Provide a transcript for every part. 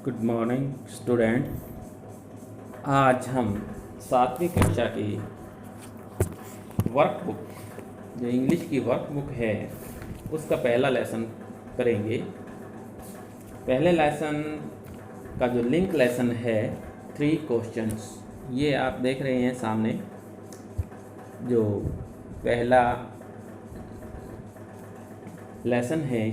Good morning student. आज हम 7वीं कक्षा की वर्कबुक जो इंग्लिश की वर्कबुक है उसका पहला लेसन करेंगे। पहले लेसन का जो लिंक लेसन है 3 क्वेश्चंस, ये आप देख रहे हैं सामने। जो पहला लेसन है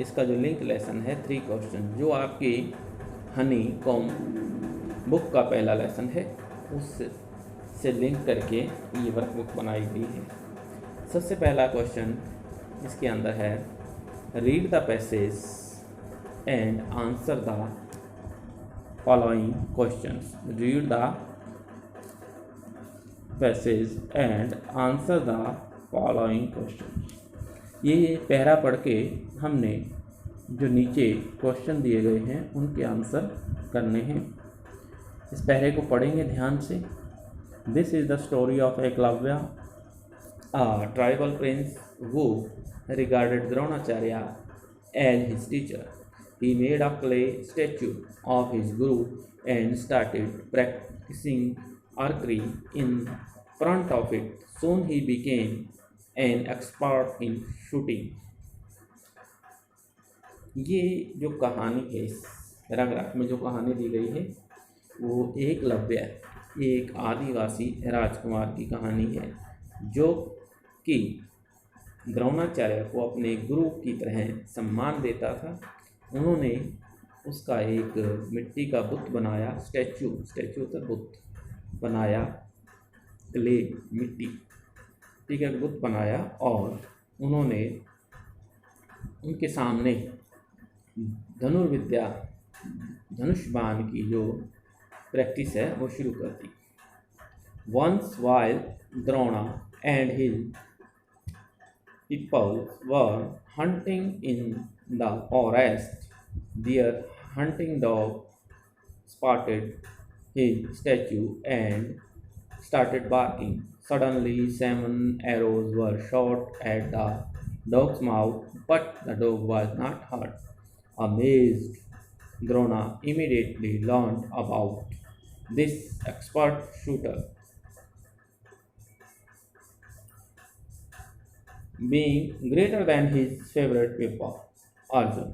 इसका जो लिंक लेसन है 3 क्वेश्चन, जो आपकी हनी कॉम बुक का पहला लेसन है उससे लिंक करके ये वर्कबुक बनाई गई है। सबसे पहला क्वेश्चन इसके अंदर है, read the passage and answer the following questions. Read the passage and answer the following questions. ये पैरा पढ़ के हमने जो नीचे क्वेश्चन दिए गए हैं उनके आंसर करने हैं। इस पैरे को पढ़ेंगे ध्यान से। This is the story of Eklavya, a tribal prince who regarded Dronacharya as his teacher. He made a clay statue of his guru and started practicing archery in front of it. Soon he became an expert in shooting. ये जो कहानी है, इस paragraph में जो कहानी दी गई है वो एकलव्य, एक आदिवासी राजकुमार की कहानी है जो कि द्रोणाचार्य को अपने गुरु की तरह सम्मान देता था। उन्होंने उसका एक मिट्टी का बुत बनाया, स्टैचू तो बुत बनाया, क्ले मिट्टी का बुत बनाया, और उन्होंने उनके सामने धनुर्विद्या, धनुष बाण की जो प्रैक्टिस है वो शुरू कर दी। Once while Drona and his people were hunting in the forest, their hunting dog spotted his statue and started barking. Suddenly 7 arrows were shot at the dog's mouth, but the dog was not hurt. Amazed, Drona immediately learned about this expert shooter. Being greater than his favorite pupil, Arjun.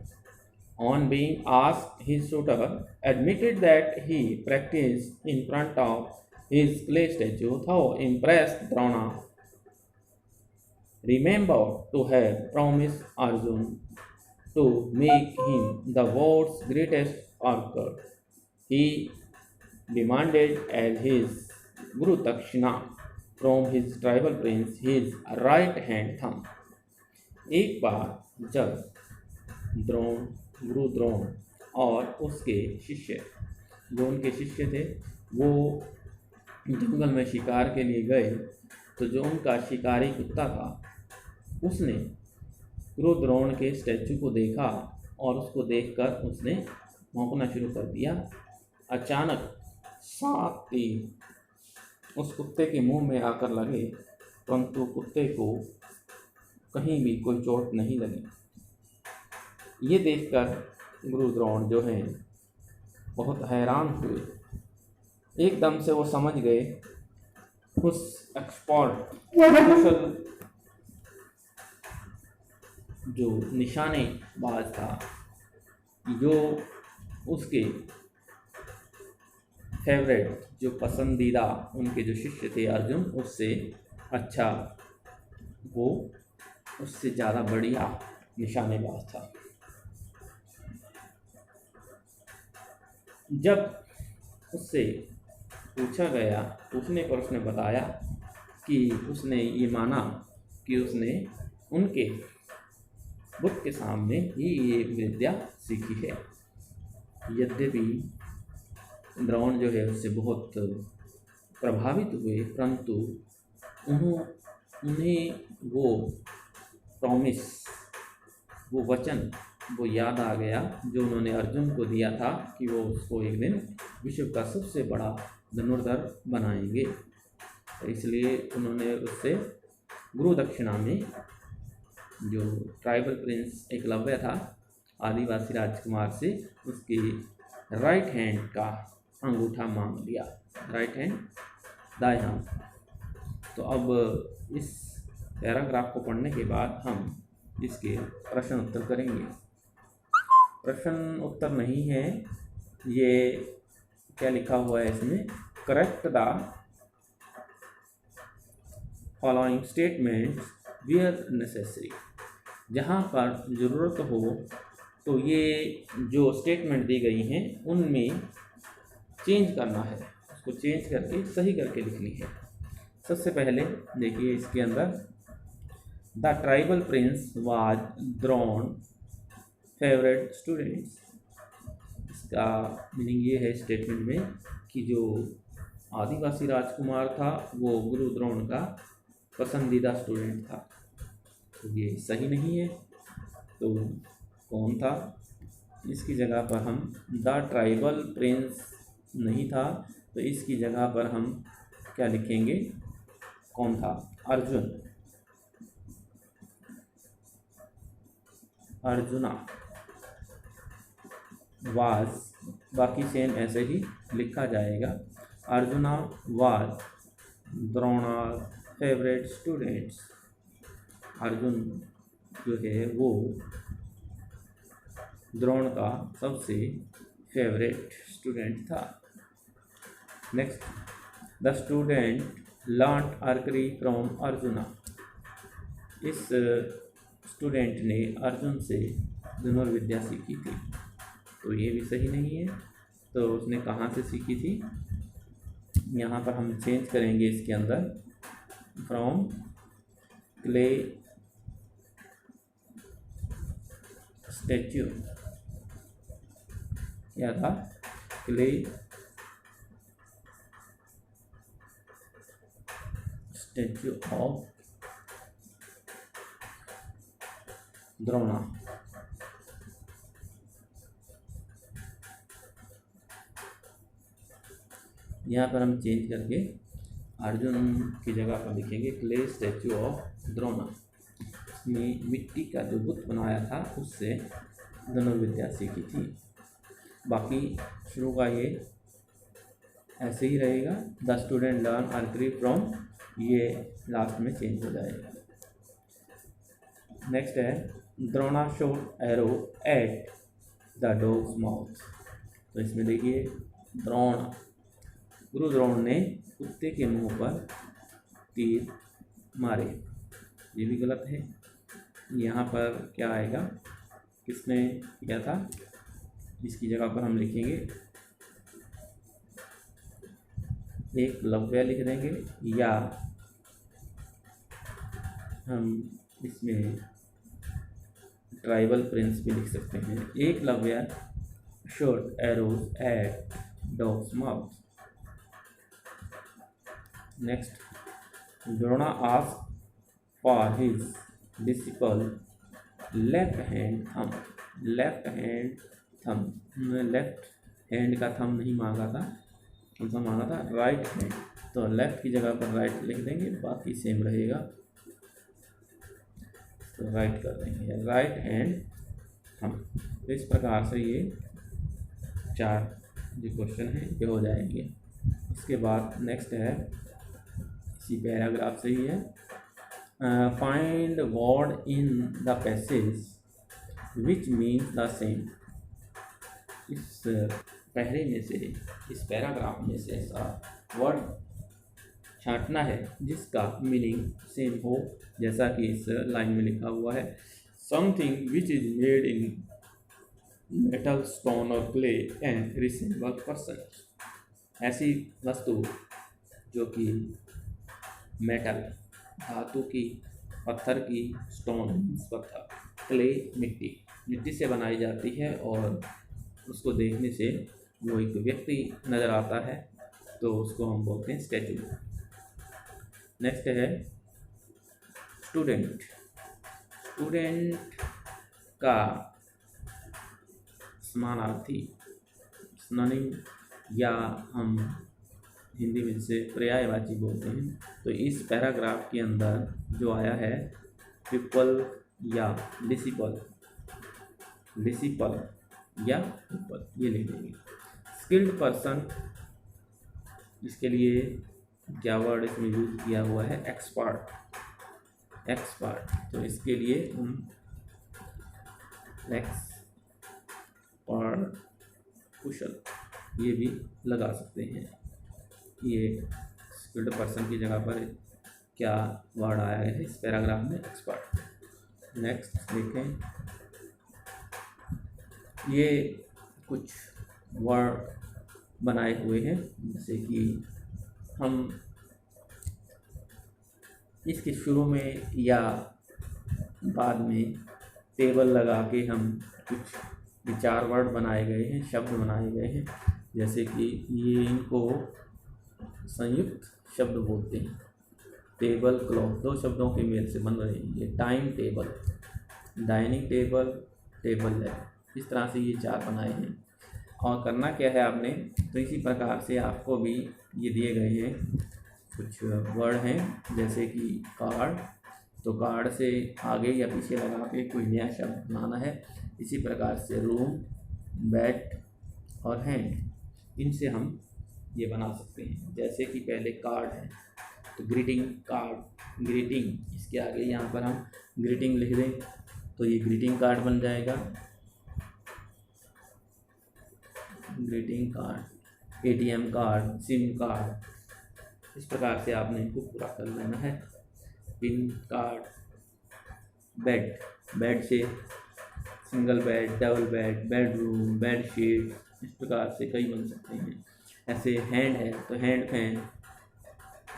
On being asked, his tutor admitted that he practiced in front of his clay statue. Though impressed, Drona remembered to have promised Arjun to make him the world's greatest archer. He demanded as his Guru Dakshina from his tribal prince his right hand thumb. एक बार जब गुरु द्रोण और उसके शिष्य, जो उनके शिष्य थे, वो जंगल में शिकार के लिए गए, तो जो उनका शिकारी कुत्ता था उसने गुरु द्रोण के स्टैचू को देखा और उसको देखकर उसने भौंकना शुरू कर दिया। अचानक 7 तीर उस कुत्ते के मुंह में आकर लगे, परंतु कुत्ते को कहीं भी कोई चोट नहीं लगी। ये देखकर गुरु द्रोण जो हैं बहुत हैरान हुए। एकदम से वो समझ गए उस एक्सपर्ट कुशल जो निशानेबाज था, जो उसके फेवरेट, जो पसंदीदा उनके जो शिष्य थे अर्जुन, उससे अच्छा, वो उससे ज़्यादा बढ़िया निशानेबाज था। जब उससे पूछने पर उसने बताया कि उसने ये माना कि उसने उनके बुत के सामने ही ये विद्या सीखी है। यद्यपि द्रोण जो है उससे बहुत प्रभावित हुए, परंतु उन्हें वो प्रॉमिस, वो वचन, वो याद आ गया जो उन्होंने अर्जुन को दिया था कि वो उसको एक दिन विश्व का सबसे बड़ा धनुर्धर बनाएंगे। तो इसलिए उन्होंने उससे गुरु दक्षिणा में, जो ट्राइबल प्रिंस एकलव्य था, आदिवासी राजकुमार से उसकी राइट हैंड का अंगूठा मांग लिया, राइट हैंड दाएं हाथ। तो अब इस पैराग्राफ को पढ़ने के बाद हम इसके प्रश्न उत्तर करेंगे। प्रश्न उत्तर नहीं है, ये क्या लिखा हुआ है इसमें, correct the following statements where necessary. जहाँ पर ज़रूरत हो तो ये जो स्टेटमेंट दी गई हैं उनमें चेंज करना है, उसको चेंज करके सही करके लिखनी है। सबसे पहले देखिए इसके अंदर, the tribal Prince was drawn favourite students. इसका मीनिंग ये है स्टेटमेंट में कि जो आदिवासी राजकुमार था वो गुरु द्रोण का पसंदीदा स्टूडेंट था। तो ये सही नहीं है, तो कौन था? इसकी जगह पर हम द ट्राइबल प्रिंस नहीं था, तो इसकी जगह पर हम क्या लिखेंगे, कौन था? अर्जुन, अर्जुना। वाज, बाकी सेम ऐसे ही लिखा जाएगा। Arjuna was Drona favourite students. Arjun जो है वो द्रोण का सबसे फेवरेट स्टूडेंट था। Next, the student learn archery from arjuna. इस स्टूडेंट ने अर्जुन से धनुर्विद्या सीखी थी, तो ये भी सही नहीं है। तो उसने कहाँ से सीखी थी? यहाँ पर हम चेंज करेंगे इसके अंदर, फ्रॉम क्ले स्टैच्यू। क्या था? Clay statue of Drona. यहाँ पर हम चेंज करके अर्जुन की जगह पर लिखेंगे क्ले स्टैच्यू ऑफ द्रोणा। उसने मिट्टी का जो बुत बनाया था उससे धनुर्विद्या सीखी थी। बाकी शुरू का ये ऐसे ही रहेगा, the student learn archery from, ये लास्ट में चेंज हो जाएगा। नेक्स्ट है, Drona shot arrow at the dogs mouth. तो इसमें देखिए द्रोण, गुरु द्रोण ने कुत्ते के मुंह पर तीर मारे, ये भी गलत है। यहाँ पर क्या आएगा, किसने किया था? इसकी जगह पर हम लिखेंगे एकलव्य लिख देंगे, या हम इसमें ट्राइबल प्रिंस भी लिख सकते हैं। Eklavya shot arrows at dogs mouth. Next, Drona asked for his disciple left hand thumb. Left hand thumb, left hand का थंब नहीं मांगा था, कौन सा मांगा था? Right hand. तो लेफ्ट की जगह पर राइट लिख देंगे, बाकी सेम रहेगा, तो राइट कर देंगे, राइट हैंड थंब। तो इस प्रकार से ये 4 जो क्वेश्चन हैं ये हो जाएंगे। इसके बाद नेक्स्ट है, इसी पैराग्राफ से ही है, find word in the passage which means the same. इस पहले में से, इस पैराग्राफ में से ऐसा वर्ड छांटना है जिसका मीनिंग सेम हो, जैसा कि इस लाइन में लिखा हुआ है, something which is made in metal, stone और क्ले एंड रिसेंबल पर्सन। ऐसी वस्तु जो कि मेटल धातु की, पत्थर की, स्टोन पत्थर, क्ले मिट्टी, मिट्टी से बनाई जाती है और उसको देखने से वो एक व्यक्ति नज़र आता है, तो उसको हम बोलते हैं स्टैचू। नेक्स्ट है स्टूडेंट। स्टूडेंट का समानार्थी सिनोनिम, या हम हिंदी में जिसे पर्यायवाची बोलते हैं, तो इस पैराग्राफ के अंदर जो आया है पिपल या डिसिपल, डिसिपल या पीपल, ये लिख देंगे। स्किल्ड पर्सन, इसके लिए क्या वर्ड इसमें यूज किया हुआ है, एक्सपर्ट। एक्सपर्ट, तो इसके लिए हम एक्सपर्ट, कुशल, ये भी लगा सकते हैं। ये स्किल्ड पर्सन की जगह पर क्या वर्ड आया है इस पैराग्राफ में, एक्सपर्ट। नेक्स्ट देखें, ये कुछ वर्ड बनाए हुए हैं, जैसे कि हम इसके शुरू में या बाद में टेबल लगा के हम कुछ विचार वर्ड बनाए गए हैं, शब्द बनाए गए हैं, जैसे कि ये इनको संयुक्त शब्द बोलते हैं। टेबल क्लॉक, दो शब्दों के मेल से बन रहे हैं। ये time table, dining table, table lamp, इस तरह से ये चार बनाए हैं। और करना क्या है आपने, तो इसी प्रकार से आपको भी ये दिए गए हैं कुछ वर्ड हैं, जैसे कि कार्ड, तो कार्ड से आगे या पीछे लगा के कोई नया शब्द बनाना है। इसी प्रकार से रूम, बेड और हैंड, इनसे हम ये बना सकते हैं। जैसे कि पहले कार्ड है, तो ग्रीटिंग कार्ड, ग्रीटिंग, इसके आगे यहाँ पर हम ग्रीटिंग लिख दें तो ये ग्रीटिंग कार्ड बन जाएगा। Greeting card, ATM card, SIM card, इस प्रकार से आपने इनको पूरा कर लेना है। पिन कार्ड, बेड, बेड से single bed, double bed, bedroom, bedsheet, इस प्रकार से कई बन सकते हैं। ऐसे हैंड है तो hand fan,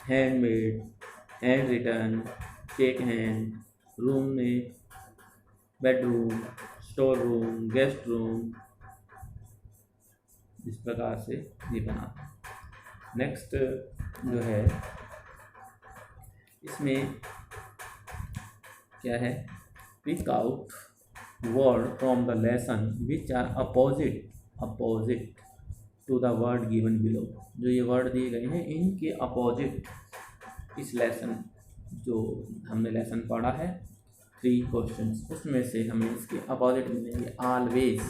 handmade, hand return, check hand, room में bedroom, store room, guest room, इस प्रकार से ये बना। नेक्स्ट जो है इसमें क्या है, pick out word from the lesson which are opposite to the word given below. जो ये वर्ड दिए गए हैं इनके अपोजिट इस लेसन, जो हमने लेसन पढ़ा है 3 क्वेश्चंस, उसमें से हमें इसके अपोजिट मिलेंगे। ऑलवेज,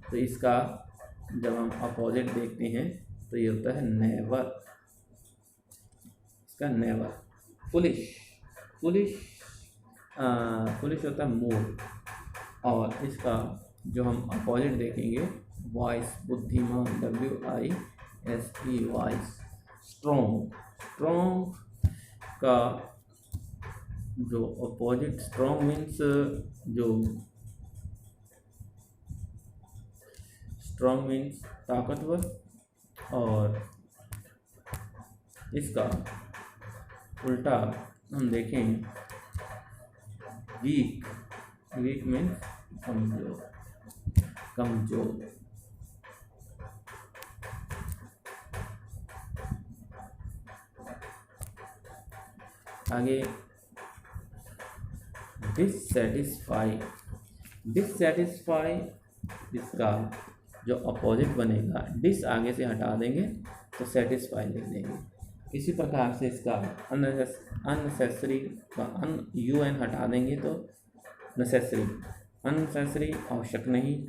तो इसका जब हम अपोजिट देखते हैं तो ये होता है नेवर, इसका नेवर। फुलिश, फुलिश होता है मूड, और इसका जो हम अपोजिट देखेंगे वॉइस, बुद्धिमान, WISE, वॉइस। स्ट्रॉन्ग का जो opposite, strong means strong means ताकतवर, और इसका उल्टा हम देखें वीक मीन्स कमजोर। आगे डिससैटिस्फाई, इसका जो अपोजिट बनेगा, डिस आगे से हटा देंगे तो सेटिस्फाई लिख देंगे। इसी प्रकार से इसका अननेसेसरी का UN हटा देंगे तो नेसेसरी, अननेसेसरी आवश्यक नहीं,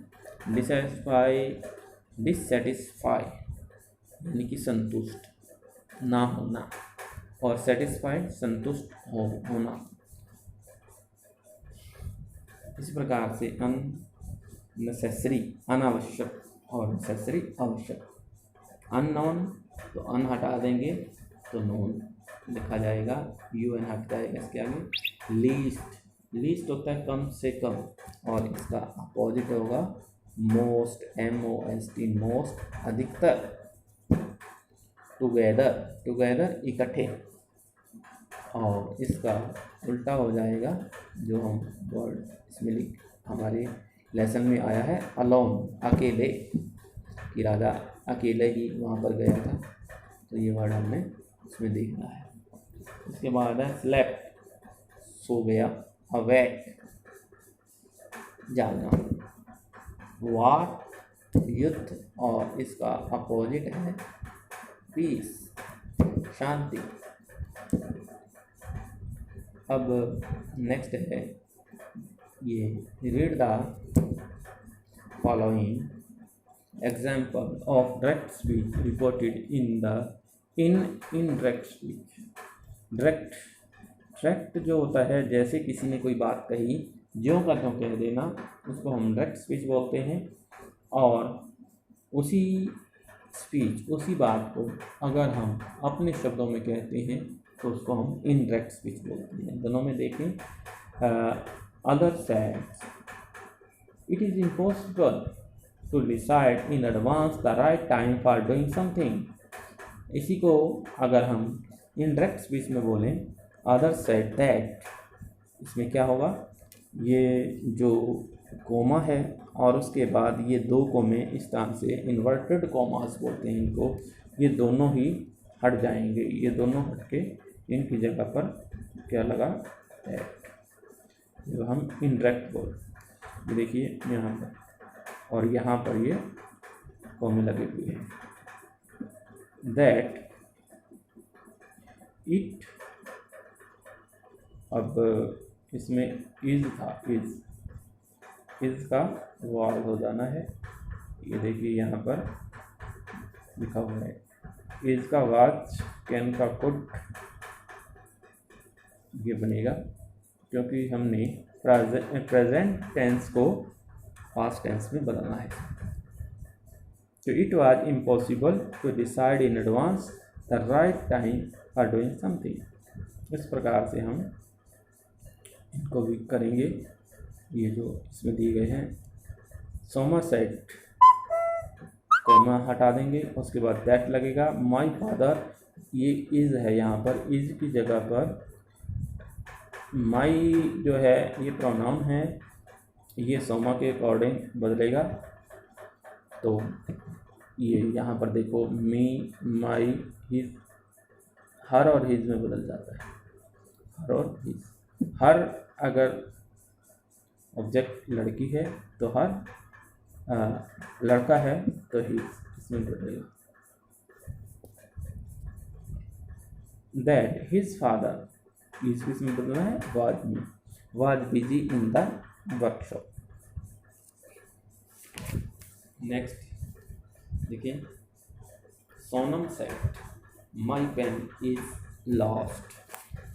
डिससेटिस्फाई यानी कि संतुष्ट ना होना, और सेटिस्फाइड संतुष्ट होना। इसी प्रकार से अननेसेसरी अनावश्यक और नेसेसरी आवश्यक। अननोन, तो अन हटा देंगे तो नोन लिखा जाएगा, UN हट जाएगा इसके आगे। लीस्ट होता है कम से कम, और इसका अपोजिट होगा मोस्ट, MOST, मोस्ट अधिकतर। टुगेदर इकट्ठे, और इसका उल्टा हो जाएगा जो हम वर्ड इसमें हमारे लेसन में आया है, अलोन, अकेले, कि राजा अकेले ही वहाँ पर गया था, तो ये वर्ड हमने इसमें देखना है। इसके बाद है स्लेप्ट, सो गया, अवेक, जागना, वार, युद्ध, और इसका अपोजिट है पीस, शांति। अब नेक्स्ट है ये read the following example of direct speech reported in indirect speech. Direct जो होता है, जैसे किसी ने कोई बात कही ज्यों का त्यों कह देना, उसको हम डायरेक्ट स्पीच बोलते हैं। और उसी स्पीच, उसी बात को अगर हम अपने शब्दों में कहते हैं तो उसको हम इनडायरेक्ट स्पीच बोलते हैं। दोनों में देखें, अदर सेड्स it is impossible to decide in advance the right time for doing something. इसी को अगर हम इनडायरेक्ट स्पीच में बोलें, अदर सेड दैट, इसमें क्या होगा, ये जो कोमा है और उसके बाद ये दो कोमे इस तरह से इन्वर्टेड कोमास बोलते हैं इनको, ये दोनों ही हट जाएंगे। ये दोनों हट के इनकी जगह पर क्या लगा, दैट, जो हम इनडायरेक्ट बोल। ये देखिए यहाँ पर और यहाँ पर ये कोमे लगे हुए हैं। दैट इट, अब इसमें इज था, इज का वाज हो जाना है। ये देखिए यहाँ पर लिखा हुआ है, इज का वाज, कैन का कुड, ये बनेगा क्योंकि हमने प्रेजेंट टेंस को पास्ट टेंस में बदलना है। तो it was impossible to decide in advance the right time for doing something. इस प्रकार से हम इनको भी करेंगे। ये जो इसमें दिए गए हैं, सोमा सेट, कोमा हटा देंगे, उसके बाद दैट लगेगा। माय फादर, ये इज़ है, यहाँ पर इज़ की जगह पर माई जो है ये प्रोनाउन है, ये सोमा के अकॉर्डिंग बदलेगा। तो ये यहाँ पर देखो, मी, माई, हिज, हर और हिज में बदल जाता है, हर और हिज। हर अगर ऑब्जेक्ट लड़की है तो हर, लड़का है तो हिज, इसमें बदलेगा। दैट हिज फादर, इस में बदलना है वाज में, was busy in the workshop. Next देखिए, Sonam said my pen is lost.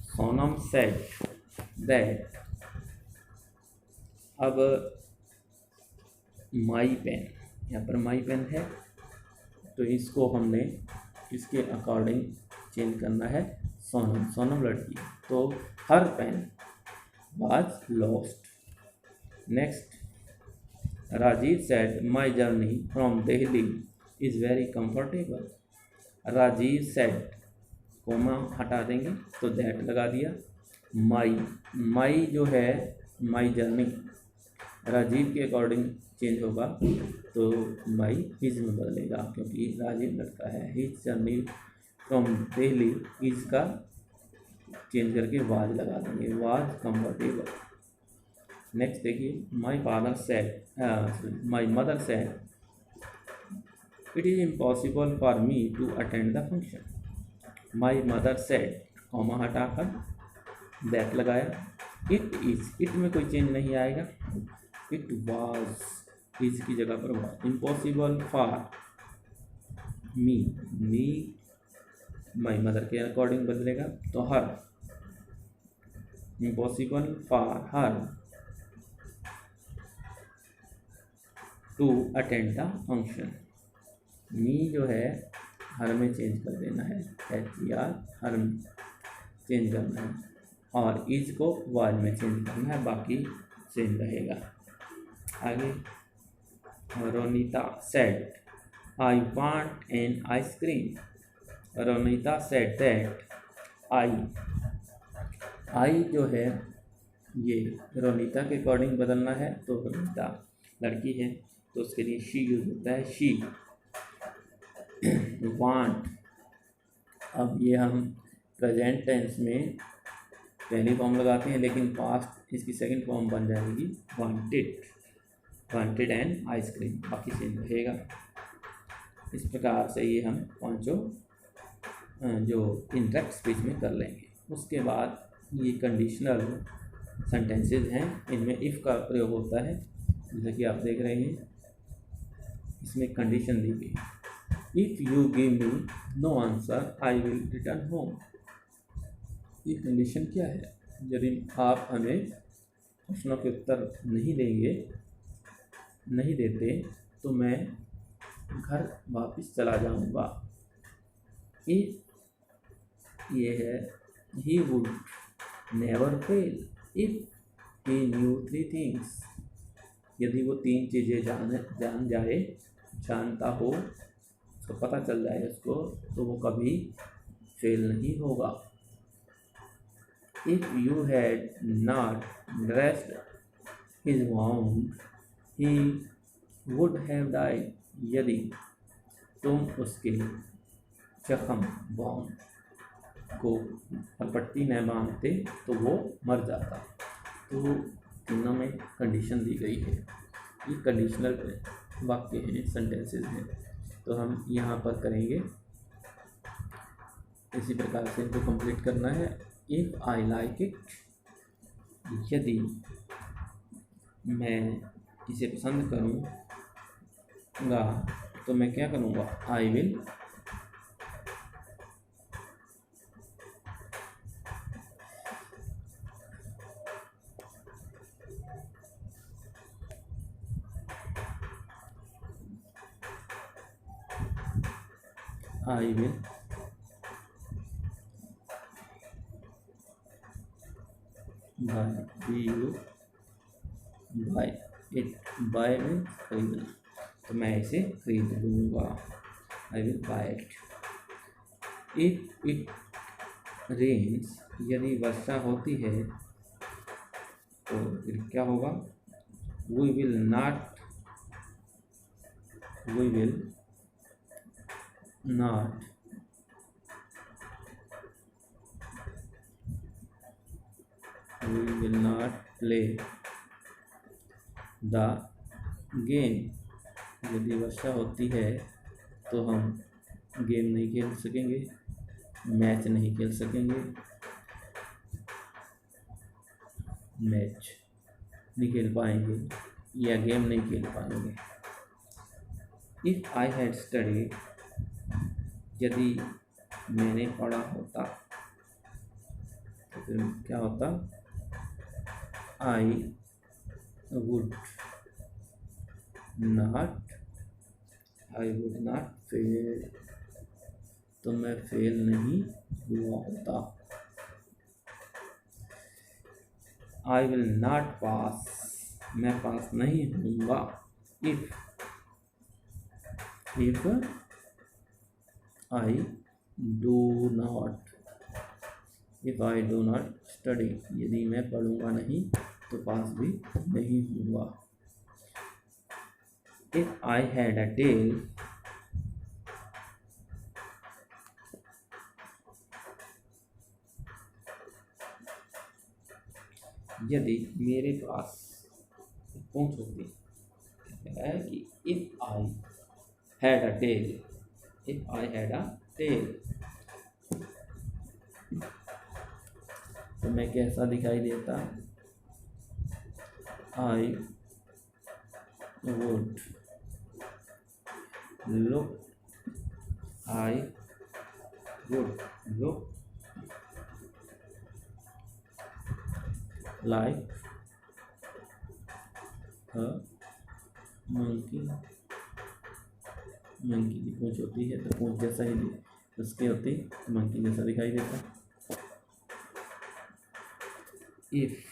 Sonam said that, अब माई पेन, यहाँ पर माई पेन है तो इसको हमने इसके अकॉर्डिंग चेंज करना है। सोनम, सोनम लड़की, तो her pen was lost. Next, Rajiv said my journey from Delhi is very comfortable. Rajiv said, comma हटा देंगे तो दैट लगा दिया। माई, माई जो है माई जर्नी राजीव के अकॉर्डिंग चेंज होगा तो माई हिज में बदलेगा क्योंकि राजीव लड़का है। His journey from Delhi, is का चेंज करके वाज लगा देंगे, वाज कंफर्टेबल। नेक्स्ट देखिए, my father said, my mother said it is impossible for me to attend the function. My mother said, comma हटाकर दैट लगाया। इट इज़, इट में कोई change नहीं आएगा। इट वाज, इज की जगह पर was. Impossible for me, me my mother के अकॉर्डिंग बदलेगा तो her. Impossible for her to attend the function. Me जो है हर में चेंज कर देना है, HER, हर में चेंज करना है, और इज को वाज में चेंज करना है, बाकी सेम रहेगा। आगे, Ronita said I want an ice cream. Ronita said that I जो है ये रोनीता के अकॉर्डिंग बदलना है, तो रोनीता लड़की है तो उसके लिए शी यूज होता है, शी। वांट, अब ये हम प्रेजेंट टेंस में पहली फॉर्म लगाते हैं लेकिन पास्ट इसकी सेकंड फॉर्म बन जाएगी वांटेड, वांटेड एंड आइसक्रीम, बाकी सेम रहेगा। इस प्रकार से ये हम पांचों जो इंडायरेक्ट स्पीच में कर लेंगे। उसके बाद ये कंडीशनल सेंटेंसेस हैं, इनमें इफ़ का प्रयोग होता है, जैसे कि आप देख रहे हैं इसमें कंडीशन दी गई है। If you give me know answer I will return home. ये कंडीशन क्या है? यदि आप हमें प्रश्नों के उत्तर नहीं देते तो मैं घर वापस चला जाऊंगा। इफ ये है he would never fail if he new three things. यदि वो तीन चीज़ें जानता हो, उसको पता चल जाए उसको, तो वो कभी फेल नहीं होगा। If you had not dressed his wound he would have died. यदि तुम उसके जख्म वाउंड को पट्टी न बांधते तो वो मर जाता। तो तीनों में कंडीशन दी गई है। ये कंडीशनल वाक्य हैं, सेंटेंसेस हैं। तो हम यहाँ पर करेंगे इसी प्रकार से इनको कंप्लीट करना है। इफ़ आई लाइक इट, यदि मैं इसे पसंद करूँगा तो मैं क्या करूँगा? I will buy it. Buy में खरीदना, तो मैं इसे खरीद लूँगा। I will buy it. If it rains, यदि वर्षा होती है तो फिर क्या होगा? We will not play the game. यदि वर्षा होती है तो हम गेम नहीं खेल सकेंगे, मैच नहीं खेल सकेंगे, मैच नहीं खेल पाएंगे या गेम नहीं खेल पाएंगे। इफ़ आई हैड स्टडीड, यदि मैंने पढ़ा होता तो फिर क्या होता? आई वुड नॉट फेल, तो मैं फेल नहीं हुआ होता। आई विल नॉट पास, मैं पास नहीं होऊंगा। If I do not study, यदि मैं पढ़ूंगा नहीं तो पास भी नहीं होऊंगा। If I had a tail, यदि मेरे पास पूंछ होती है कि if I had a tail, तो मैं कैसा दिखाई देता? I would look like a monkey की पूंछ होती है तो पूंछ जैसा ही उसकी होती मंकी जैसा दिखाई देता। If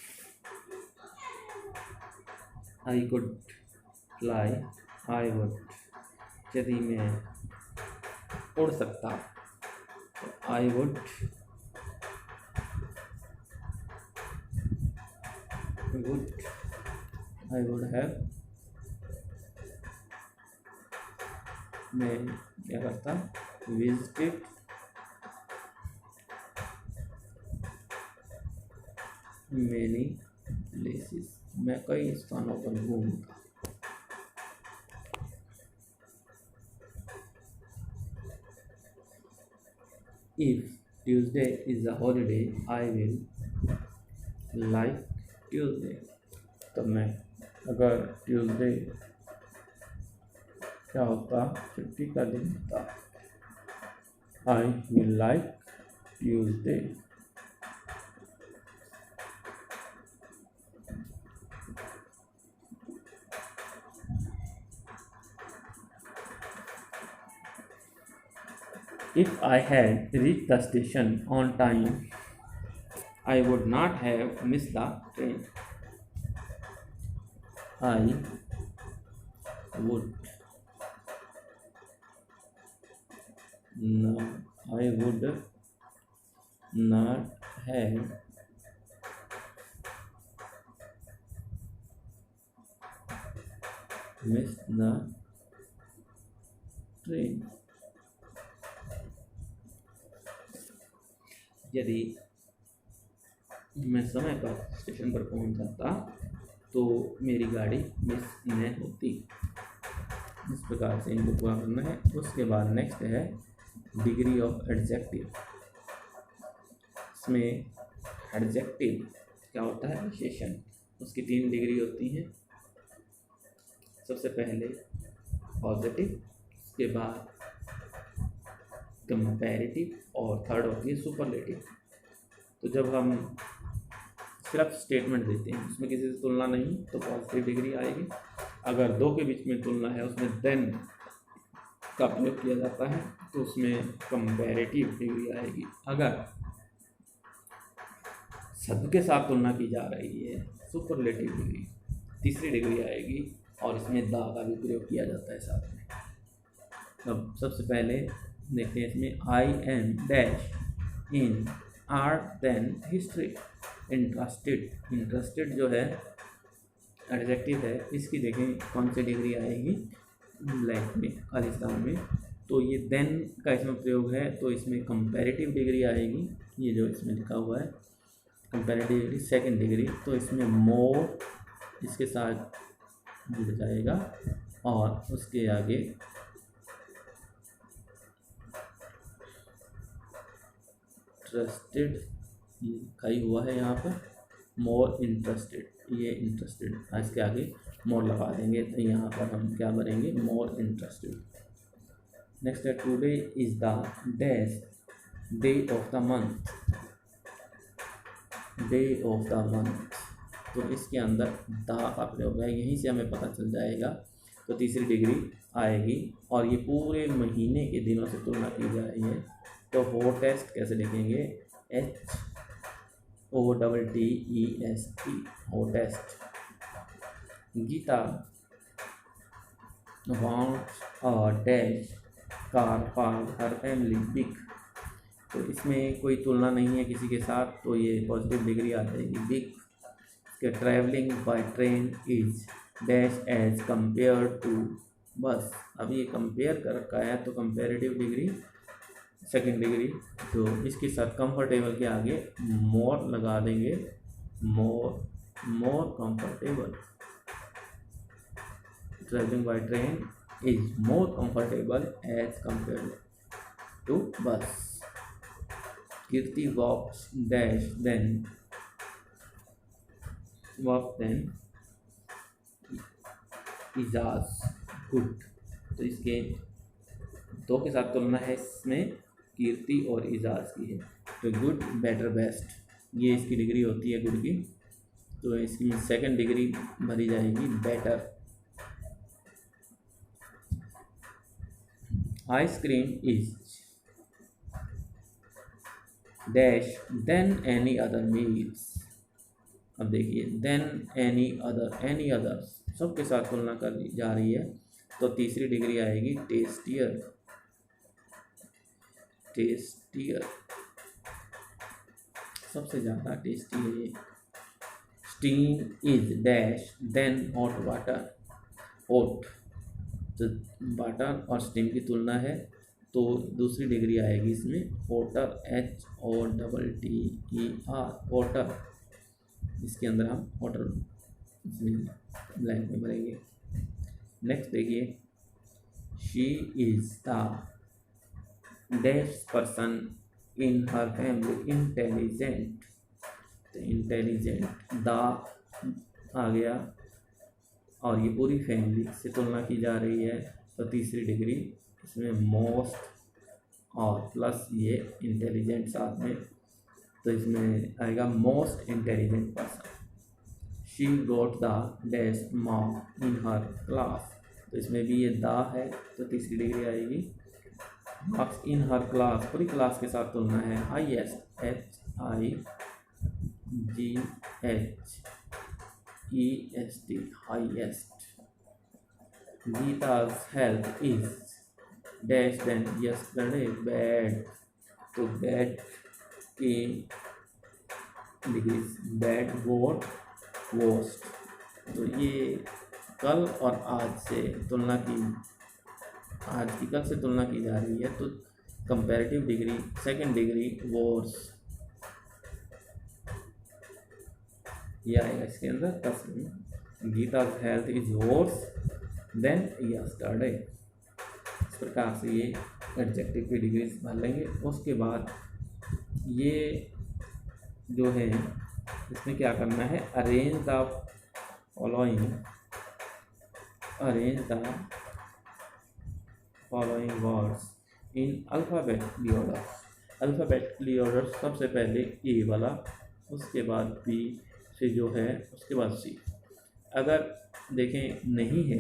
I could fly I would, यदि मैं उड़ सकता तो आई वुड हैव, मैं क्या करता? विजिटेड मेनी प्लेसेस, मैं कई स्थानों पर घूमता। If Tuesday is a holiday I will like Tuesday, तो मैं अगर ट्यूसडे क्या होता, छुट्टी का दिन होता। I will like Tuesday. If I had reached the station on time, I would not have missed the train. I would not, I would not have missed the train. यदि मैं समय पर स्टेशन पर पहुंच जाता तो मेरी गाड़ी मिस न होती। इस प्रकार से इनको पूरा करना है। उसके बाद नेक्स्ट है डिग्री ऑफ एडजेक्टिव। इसमें एडजेक्टिव क्या होता है, विशेषण। उसकी 3 डिग्री होती हैं। सबसे पहले पॉजिटिव, उसके बाद कंपैरेटिव और थर्ड होती है सुपरलेटिव। तो जब हम सिर्फ स्टेटमेंट देते हैं, उसमें किसी से तुलना नहीं, तो पॉजिटिव डिग्री आएगी। अगर 2 के बीच में तुलना है, उसमें देन का प्रयोग किया जाता है, तो उसमें कंपैरेटिव डिग्री आएगी। अगर शब्द के साथ तुलना की जा रही है, सुपरलेटिव डिग्री, तीसरी डिग्री आएगी। और इसमें दा का भी प्रयोग किया जाता है साथ में। अब सबसे पहले देखते हैं इसमें I am dash in art than history. Interested, interested जो है एडजेक्टिव है, इसकी देखें कौन सी डिग्री आएगी, ब्लैंक में, खाली स्थान में। तो ये देन का इसमें प्रयोग है, तो इसमें कंपैरेटिव डिग्री आएगी। ये जो इसमें लिखा हुआ है कंपैरेटिव डिग्री, सेकंड डिग्री। तो इसमें मोर इसके साथ जुड़ जाएगा और उसके आगे इंटरेस्टेड लिखा ही हुआ है यहाँ पर, मोर इंटरेस्टेड, ये इंटरेस्टेड, इसके आगे मोर लगा देंगे। तो यहाँ पर हम क्या भरेंगे, मोर इंटरेस्टेड। नेक्स्ट है today is the dash day of the month, day of the month. तो इसके अंदर दा का प्रयोग है, यहीं से हमें पता चल जाएगा। तो तीसरी डिग्री आएगी। और ये पूरे महीने के दिनों से तुलना की जा रही है। तो हॉटेस्ट कैसे लिखेंगे, HOTTEST, hottest. Gita wants a dash car for her family big। तो इसमें कोई तुलना नहीं है किसी के साथ, तो ये पॉजिटिव डिग्री आ जाएगी, बिग। इसके travelling by train is dash as compare to bus. अब ये कंपेयर कर रखा है, तो कंपेरेटिव डिग्री सेकंड डिग्री। तो इसके साथ कंफर्टेबल के आगे मोर लगा देंगे, more, more comfortable. Travelling by train is more comfortable as compare to bus. Kirti walks dash than, walk than Ijaz good. तो इसके 2 के साथ तुलना है, इसमें कीर्ति और इजाज की है। तो गुड, बेटर, बेस्ट, ये इसकी डिग्री होती है गुड की। तो इसकी सेकंड डिग्री भरी जाएगी, better. Ice cream is dash than any other meals. अब देखिए, than any other, any others सबके साथ तुलना कर जा रही है। तो तीसरी डिग्री आएगी, टेस्टियर, टेस्टियर, सबसे ज़्यादा टेस्टी है ये। Steam is dash than hot water, hot, तो वाटर और स्टीम की तुलना है। तो दूसरी डिग्री आएगी इसमें, हॉटर, HOTTER, हॉटर। इसके अंदर हम हॉटर ब्लैंक में भरेंगे। नेक्स्ट देखिए, she is the dash person in her family intelligent. तो इंटेलिजेंट, द आ गया और ये पूरी फैमिली से तुलना की जा रही है। तो तीसरी डिग्री इसमें मोस्ट और प्लस ये इंटेलिजेंट साथ में, तो इसमें आएगा most intelligent person. She goat the dash mark in her class, तो इसमें भी ये द है तो तीसरी डिग्री आएगी। मार्क्स इन हर क्लास, पूरी क्लास के साथ तुलना है। Highest, HIGHEST, highest. Geeta's health is dash than yesterday, bad, तो बैड की डिग्री बैड, वोट, वोस्ट, तो ये कल और आज से तुलना की, आज की कल से तुलना की जा रही है, तो comparative degree second degree worse, ये आएगा इसके अंदर। तस्वीर Geeta's health is worse than yesterday, इस प्रकार से ये एडजेक्टिव की डिग्री भर लेंगे। उसके बाद ये जो है इसमें क्या करना है, arrange the following words in alphabetically order. Alphabetically order, सबसे पहले ए वाला, उसके बाद बी से जो है, उसके बाद सी। अगर देखें नहीं है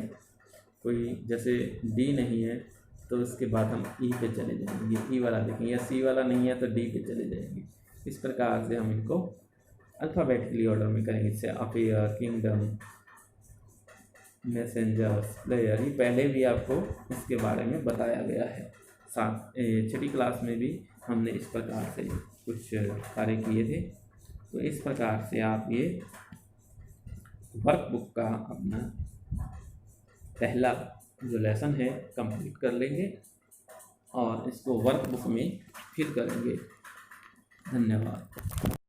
कोई, जैसे डी नहीं है तो उसके बाद हम ई पे चले जाएंगे, ई वाला देखें, या सी वाला नहीं है तो डी पे चले जाएंगे। इस प्रकार से हम इनको अल्फ़ाबेटिकली ऑर्डर में करेंगे। जैसे अफेयर, किंगडम, मैसेंजर्स, प्लेयर, ये पहले भी आपको इसके बारे में बताया गया है। छठी क्लास में भी हमने इस प्रकार से कुछ कार्य किए थे। तो इस प्रकार से आप ये वर्कबुक का अपना पहला जो लेसन है कंप्लीट कर लेंगे और इसको वर्कबुक में फिल करेंगे। धन्यवाद।